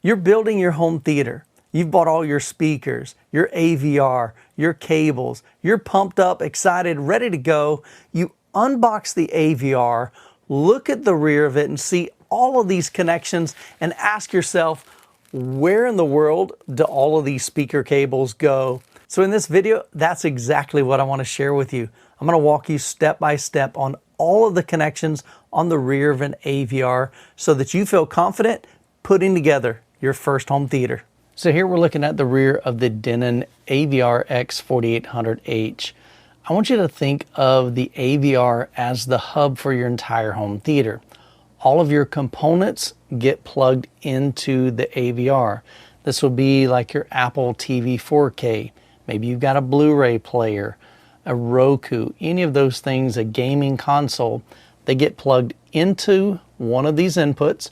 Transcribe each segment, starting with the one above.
You're building your home theater. You've bought all your speakers, your AVR, your cables. You're pumped up, excited, ready to go. You unbox the AVR, look at the rear of it and see all of these connections and ask yourself, where in the world do all of these speaker cables go? So in this video, that's exactly what I want to share with you. I'm going to walk you step by step on all of the connections on the rear of an AVR so that you feel confident putting together your first home theater. So here we're looking at the rear of the Denon AVR X4800H. I want you to think of the AVR as the hub for your entire home theater. All of your components get plugged into the AVR. This will be like your Apple TV 4K. Maybe you've got a Blu-ray player, a Roku, any of those things, a gaming console. They get plugged into one of these inputs.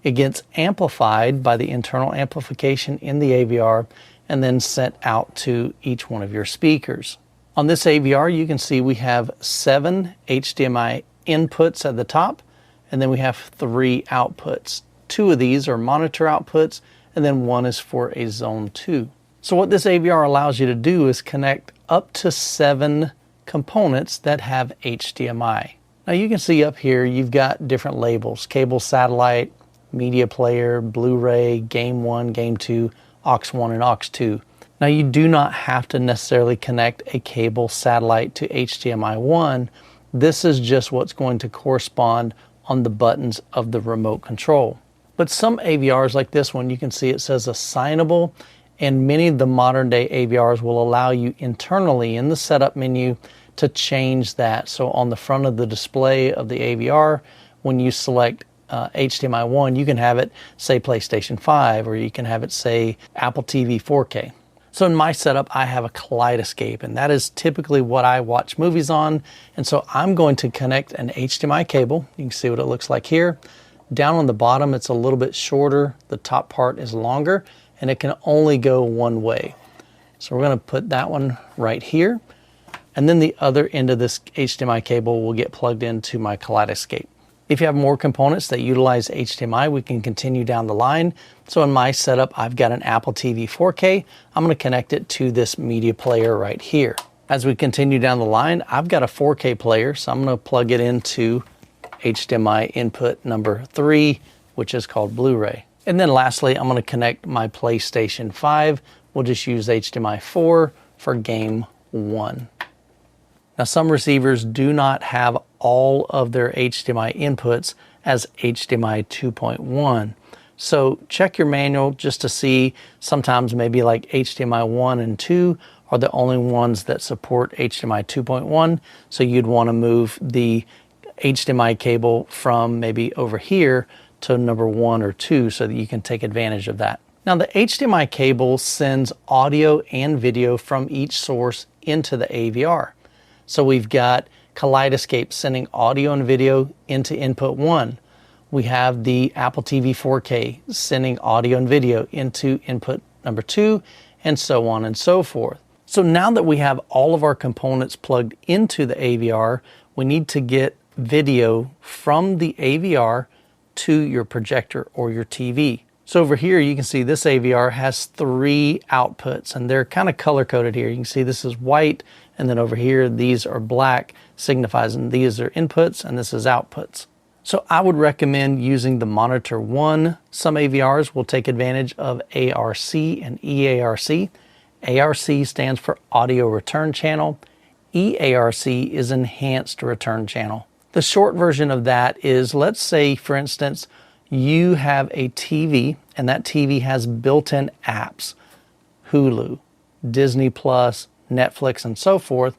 It gets amplified by the internal amplification in the AVR and then sent out to each one of your speakers. On this AVR, you can see we have 7 HDMI inputs at the top, and then we have 3 outputs. 2 of these are monitor outputs, and then 1 is for a zone 2. So what this AVR allows you to do is connect up to 7 components that have HDMI. Now you can see up here, you've got different labels: cable, satellite, media player, Blu-ray, Game 1, Game 2, aux 1, and aux 2. Now you do not have to necessarily connect a cable satellite to HDMI 1. This is just what's going to correspond on the buttons of the remote control. But some AVRs like this one, you can see it says assignable, and many of the modern day AVRs will allow you internally in the setup menu to change that. So on the front of the display of the AVR, when you select HDMI 1, you can have it say PlayStation 5, or you can have it say Apple TV 4K. So in my setup, I have a Kaleidoscape, and that is typically what I watch movies on. And so I'm going to connect an HDMI cable. You can see what it looks like here. Down on the bottom, it's a little bit shorter. The top part is longer, and it can only go one way. So we're going to put that one right here. And then the other end of this HDMI cable will get plugged into my Kaleidoscape. If you have more components that utilize HDMI, we can continue down the line. So in my setup, I've got an Apple TV 4K. I'm going to connect it to this media player right here. As we continue down the line, I've got a 4K player, so I'm going to plug it into HDMI input number 3, which is called Blu-ray. And then lastly, I'm going to connect my PlayStation 5. We'll just use HDMI 4 for Game 1. Now some receivers do not have all of their HDMI inputs as HDMI 2.1. So check your manual just to see. Sometimes maybe like HDMI 1 and 2 are the only ones that support HDMI 2.1. So you'd want to move the HDMI cable from maybe over here to number 1 or 2 so that you can take advantage of that. Now the HDMI cable sends audio and video from each source into the AVR. So we've got Kaleidoscape sending audio and video into input 1. We have the Apple TV 4K sending audio and video into input number 2, and so on and so forth. So now that we have all of our components plugged into the AVR, we need to get video from the AVR to your projector or your TV. So over here you can see this AVR has 3 outputs, and they're kind of color coded here. You can see this is white, and then over here these are black, signifying these are inputs and this is outputs. So I would recommend using the monitor 1. Some AVRs will take advantage of ARC and EARC. ARC stands for audio return channel. EARC is enhanced return channel. The short version of that is, let's say for instance you have a TV and that TV has built-in apps, Hulu, Disney Plus, Netflix, and so forth.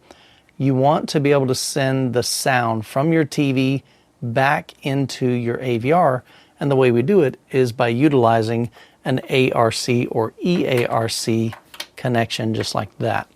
You want to be able to send the sound from your TV back into your AVR, and the way we do it is by utilizing an ARC or EARC connection just like that.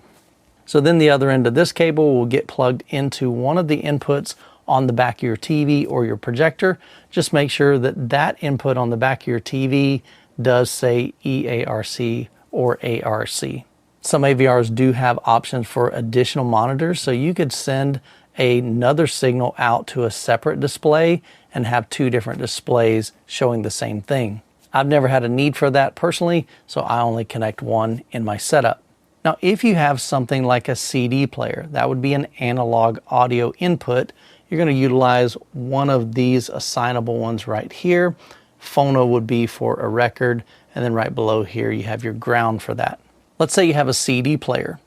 So then the other end of this cable will get plugged into one of the inputs on the back of your TV or your projector. Just make sure that that input on the back of your TV does say EARC or ARC. Some AVRs do have options for additional monitors, so you could send another signal out to a separate display and have 2 different displays showing the same thing. I've never had a need for that personally, so I only connect one in my setup. Now, if you have something like a CD player, that would be an analog audio input, you're going to utilize one of these assignable ones right here. Phono would be for a record, and then right below here you have your ground for that. Let's say you have a CD player.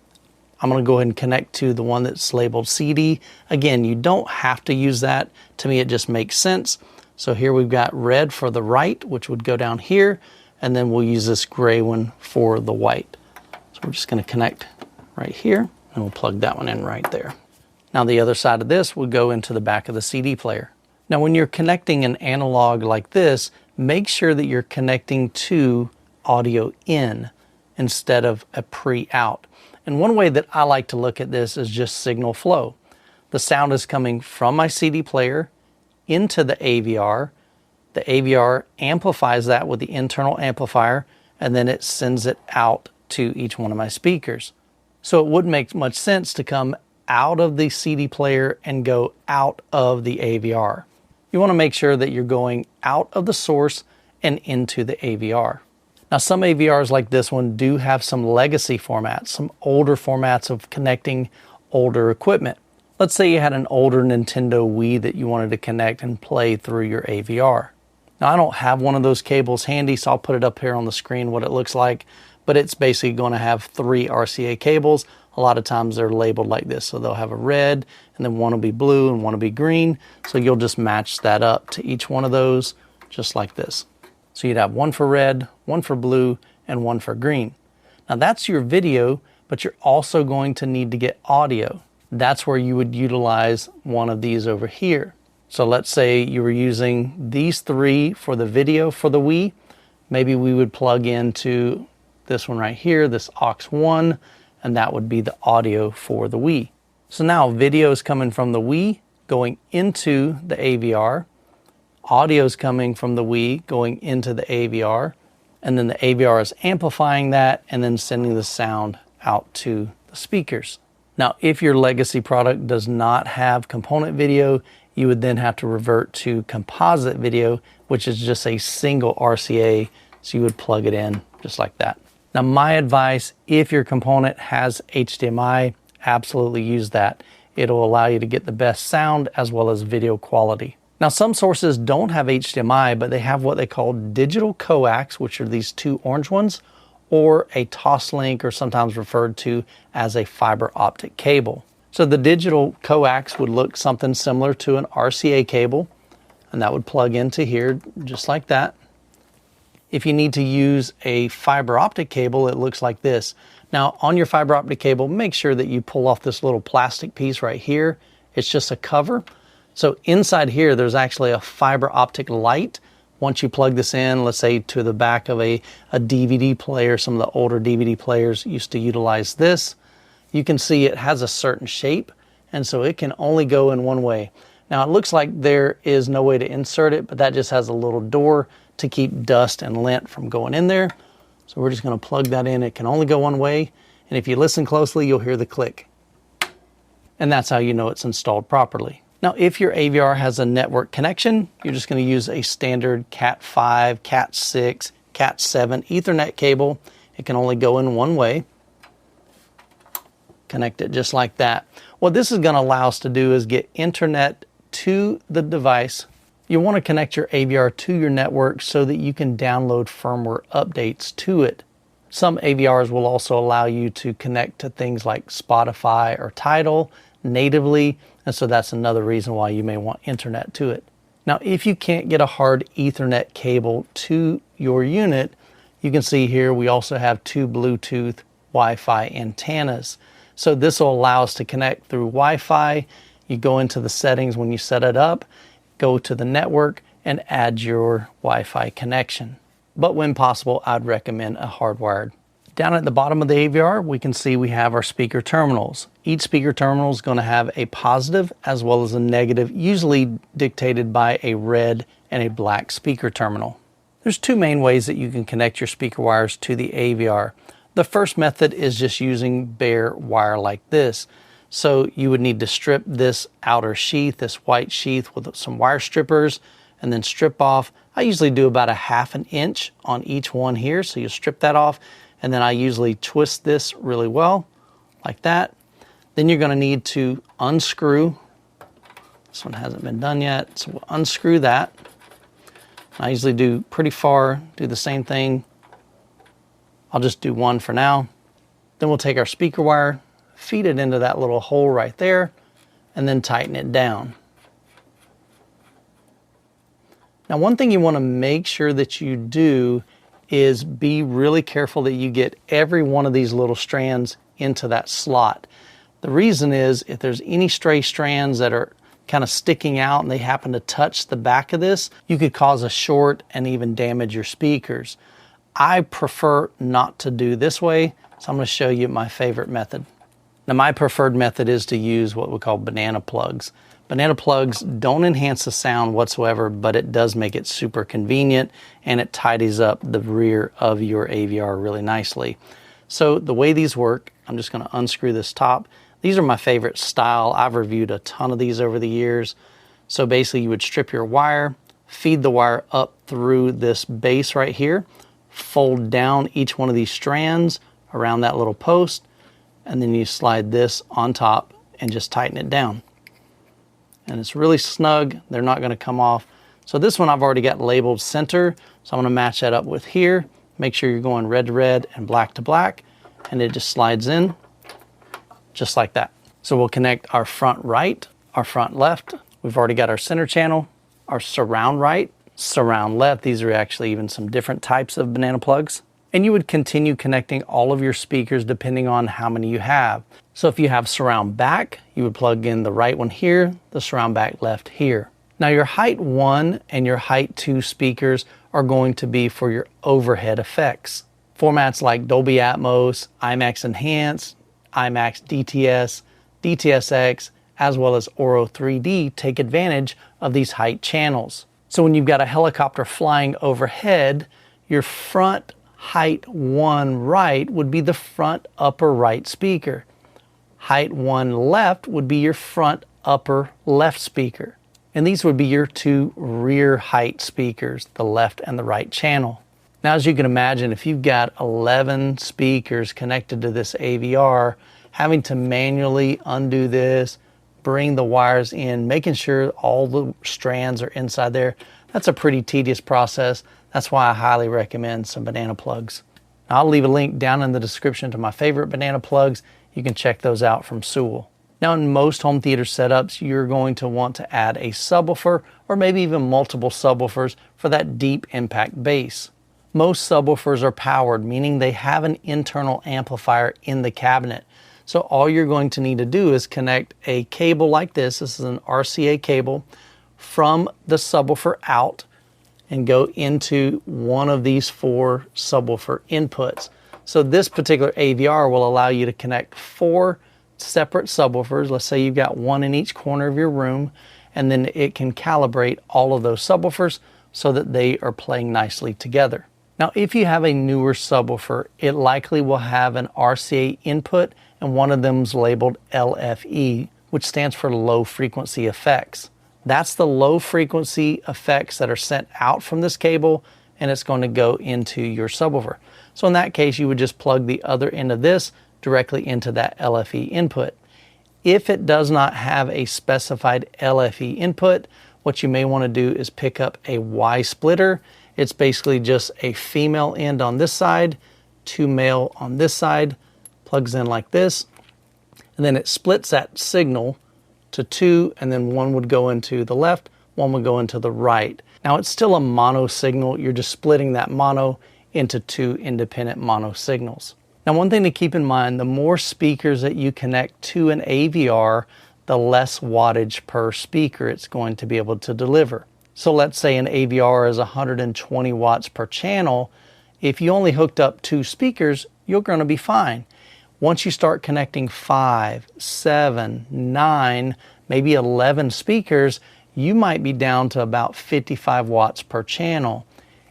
I'm going to go ahead and connect to the one that's labeled CD. Again, you don't have to use that. To me, it just makes sense. So here we've got red for the right, which would go down here, and then we'll use this gray one for the white. So we're just going to connect right here, and we'll plug that one in right there. Now the other side of this will go into the back of the CD player. Now when you're connecting an analog like this, make sure that you're connecting to audio in instead of a pre-out. And one way that I like to look at this is just signal flow. The sound is coming from my CD player into the AVR. The AVR amplifies that with the internal amplifier, and then it sends it out to each one of my speakers. So it wouldn't make much sense to come out of the CD player and go out of the AVR. You want to make sure that you're going out of the source and into the AVR. Now some AVRs like this one do have some legacy formats, some older formats of connecting older equipment. Let's say you had an older Nintendo Wii that you wanted to connect and play through your AVR. Now I don't have one of those cables handy, so I'll put it up here on the screen what it looks like, but it's basically going to have 3 RCA cables. A lot of times they're labeled like this, so they'll have a red, and then one will be blue and one will be green, so you'll just match that up to each one of those just like this. So you'd have one for red, one for blue, and one for green. Now that's your video, but you're also going to need to get audio. That's where you would utilize one of these over here. So let's say you were using these 3 for the video for the Wii. Maybe we would plug into this one right here, this aux1, and that would be the audio for the Wii. So now video is coming from the Wii going into the AVR. Audio is coming from the Wii going into the AVR, and then the AVR is amplifying that and then sending the sound out to the speakers. Now, if your legacy product does not have component video, you would then have to revert to composite video, which is just a single RCA, so you would plug it in just like that. Now, my advice, if your component has HDMI, absolutely use that. It'll allow you to get the best sound as well as video quality. Now, some sources don't have HDMI, but they have what they call digital coax, which are these 2 orange ones, or a Toslink, or sometimes referred to as a fiber optic cable. So the digital coax would look something similar to an RCA cable, and that would plug into here just like that. If you need to use a fiber optic cable, it looks like this. Now, on your fiber optic cable, make sure that you pull off this little plastic piece right here. It's just a cover. So inside here, there's actually a fiber optic light. Once you plug this in, let's say to the back of a DVD player, some of the older DVD players used to utilize this. You can see it has a certain shape, and so it can only go in one way. Now, it looks like there is no way to insert it, but that just has a little door to keep dust and lint from going in there. So we're just going to plug that in. It can only go one way, and if you listen closely, you'll hear the click. And that's how you know it's installed properly. Now, if your AVR has a network connection, you're just going to use a standard Cat5, Cat6, Cat7 Ethernet cable. It can only go in one way. Connect it just like that. What this is going to allow us to do is get internet to the device. You want to connect your AVR to your network so that you can download firmware updates to it. Some AVRs will also allow you to connect to things like Spotify or Tidal natively, and so that's another reason why you may want internet to it. Now, if you can't get a hard Ethernet cable to your unit, you can see here we also have 2 Bluetooth Wi-Fi antennas. So this will allow us to connect through Wi-Fi. You go into the settings when you set it up, go to the network, and add your Wi-Fi connection. But when possible, I'd recommend a hardwired. Down at the bottom of the AVR, we can see we have our speaker terminals. Each speaker terminal is going to have a positive as well as a negative, usually dictated by a red and a black speaker terminal. There's 2 main ways that you can connect your speaker wires to the AVR. The first method is just using bare wire like this. So you would need to strip this outer sheath, this white sheath, with some wire strippers, and then strip off. I I usually do about a 1/2 inch on each one here, so you strip that off, and then I usually twist this really well, like that. Then you're going to need to unscrew. This one hasn't been done yet, so we'll unscrew that. I usually do pretty far, do the same thing. I'll just do one for now. Then we'll take our speaker wire, feed it into that little hole right there, and then tighten it down. Now, one thing you want to make sure that you do is be really careful that you get every one of these little strands into that slot. The reason is if there's any stray strands that are kind of sticking out and they happen to touch the back of this, you could cause a short and even damage your speakers. I prefer not to do this way, so I'm going to show you my favorite method. Now, my preferred method is to use what we call banana plugs. Banana plugs don't enhance the sound whatsoever, but it does make it super convenient, and it tidies up the rear of your AVR really nicely. So the way these work, I'm just going to unscrew this top. These are my favorite style. I've reviewed a ton of these over the years. So basically you would strip your wire, feed the wire up through this base right here, fold down each one of these strands around that little post, and then you slide this on top and just tighten it down. And it's really snug. They're not going to come off. So this one I've already got labeled center, so I'm going to match that up with here. Make sure you're going red to red and black to black, and it just slides in just like that. So we'll connect our front right, our front left. We've already got our center channel, our surround right, surround left. These are actually even some different types of banana plugs. And you would continue connecting all of your speakers depending on how many you have. So if you have surround back, you would plug in the right one here, the surround back left here. Now your height 1 and your height 2 speakers are going to be for your overhead effects. Formats like Dolby Atmos, IMAX Enhanced, IMAX DTS, DTSX, as well as Oro 3D take advantage of these height channels. So when you've got a helicopter flying overhead, your front height 1 right would be the front upper right speaker. Height 1 left would be your front upper left speaker. And these would be your two rear height speakers, the left and the right channel. Now, as you can imagine, if you've got 11 speakers connected to this AVR, having to manually undo this, bring the wires in, making sure all the strands are inside there, that's a pretty tedious process. That's why I highly recommend some banana plugs. I'll leave a link down in the description to my favorite banana plugs. You can check those out from Sewell. Now, in most home theater setups, you're going to want to add a subwoofer or maybe even multiple subwoofers for that deep impact bass. Most subwoofers are powered, meaning they have an internal amplifier in the cabinet. So all you're going to need to do is connect a cable like this. This is an RCA cable from the subwoofer out and go into one of these 4 subwoofer inputs. So this particular AVR will allow you to connect 4 separate subwoofers. Let's say you've got one in each corner of your room, and then it can calibrate all of those subwoofers so that they are playing nicely together. Now, if you have a newer subwoofer, it likely will have an RCA input, and one of them is labeled LFE, which stands for low frequency effects. That's the low frequency effects that are sent out from this cable, and it's going to go into your subwoofer. So in that case, you would just plug the other end of this directly into that LFE input. If it does not have a specified LFE input, what you may want to do is pick up a Y splitter. It's basically just a female end on this side, 2 male on this side, plugs in like this, and then it splits that signal to 2, and then one would go into the left, one would go into the right. Now, it's still a mono signal. You're just splitting that mono into 2 independent mono signals. Now, one thing to keep in mind, the more speakers that you connect to an AVR, the less wattage per speaker it's going to be able to deliver. So let's say an AVR is 120 watts per channel. If you only hooked up 2 speakers, you're going to be fine. Once you start connecting 5, 7, 9, maybe 11 speakers, you might be down to about 55 watts per channel.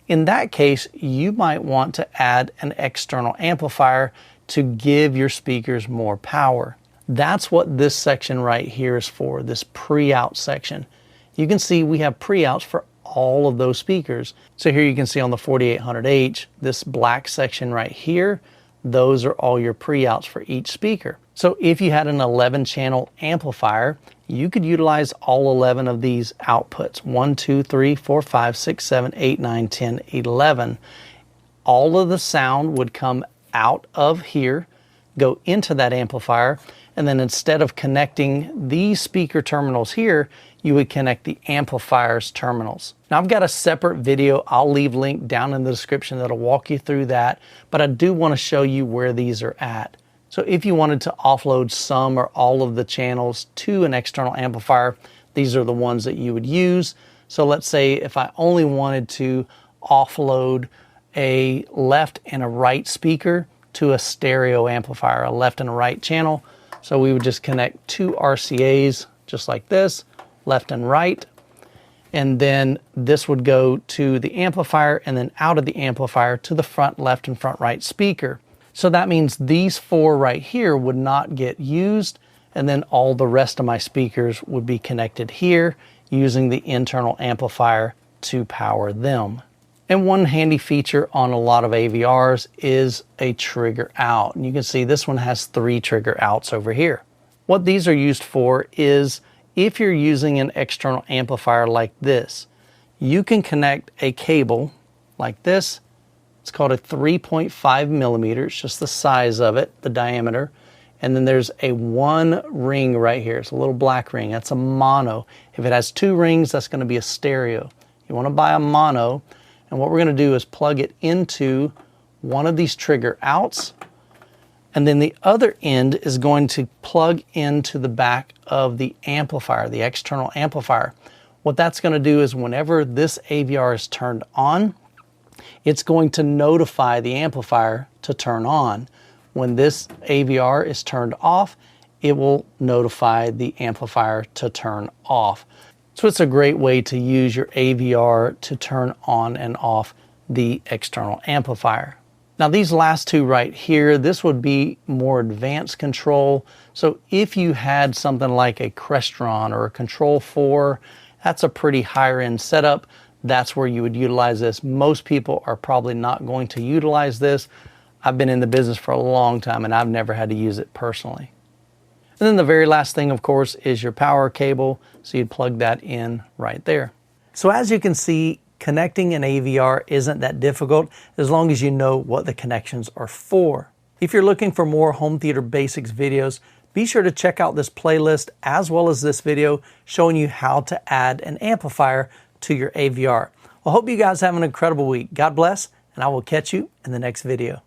In that case, you might want to add an external amplifier to give your speakers more power. That's what this section right here is for, this pre-out section. You can see we have pre-outs for all of those speakers. So here you can see on the 4800H, this black section right here, those are all your pre-outs for each speaker. So if you had an 11-channel amplifier, you could utilize all 11 of these outputs. 1, 2, 3, 4, 5, 6, 7, 8, 9, 10, 11. All of the sound would come out of here, go into that amplifier, and then instead of connecting these speaker terminals here, you would connect the amplifier's terminals. Now I've got a separate video I'll leave linked down in the description that'll walk you through that, but I do want to show you where these are at. So if you wanted to offload some or all of the channels to an external amplifier, these are the ones that you would use. So let's say if I only wanted to offload a left and a right speaker to a stereo amplifier, a left and a right channel. So we would just connect two RCAs just like this, left and right. And then this would go to the amplifier and then out of the amplifier to the front left and front right speaker. So that means these four right here would not get used, and then all the rest of my speakers would be connected here using the internal amplifier to power them. And one handy feature on a lot of AVRs is a trigger out. And you can see this one has 3 trigger outs over here. What these are used for is if you're using an external amplifier like this, you can connect a cable like this. It's called a 3.5 millimeters, just the size of it, the diameter. And then there's a 1 ring right here. It's a little black ring. That's a mono. If it has 2 rings, that's going to be a stereo. You want to buy a mono. And what we're going to do is plug it into one of these trigger outs. And then the other end is going to plug into the back of the amplifier, the external amplifier. What that's going to do is whenever this AVR is turned on, it's going to notify the amplifier to turn on. When this AVR is turned off, it will notify the amplifier to turn off. So it's a great way to use your AVR to turn on and off the external amplifier. Now these last two right here, this would be more advanced control. So if you had something like a Crestron or a Control 4, that's a pretty higher end setup. That's where you would utilize this. Most people are probably not going to utilize this. I've been in the business for a long time and I've never had to use it personally. And then the very last thing, of course, is your power cable. So you'd plug that in right there. So as you can see, connecting an AVR isn't that difficult as long as you know what the connections are for. If you're looking for more home theater basics videos, be sure to check out this playlist as well as this video showing you how to add an amplifier to your AVR. I hope you guys have an incredible week. God bless, and I will catch you in the next video.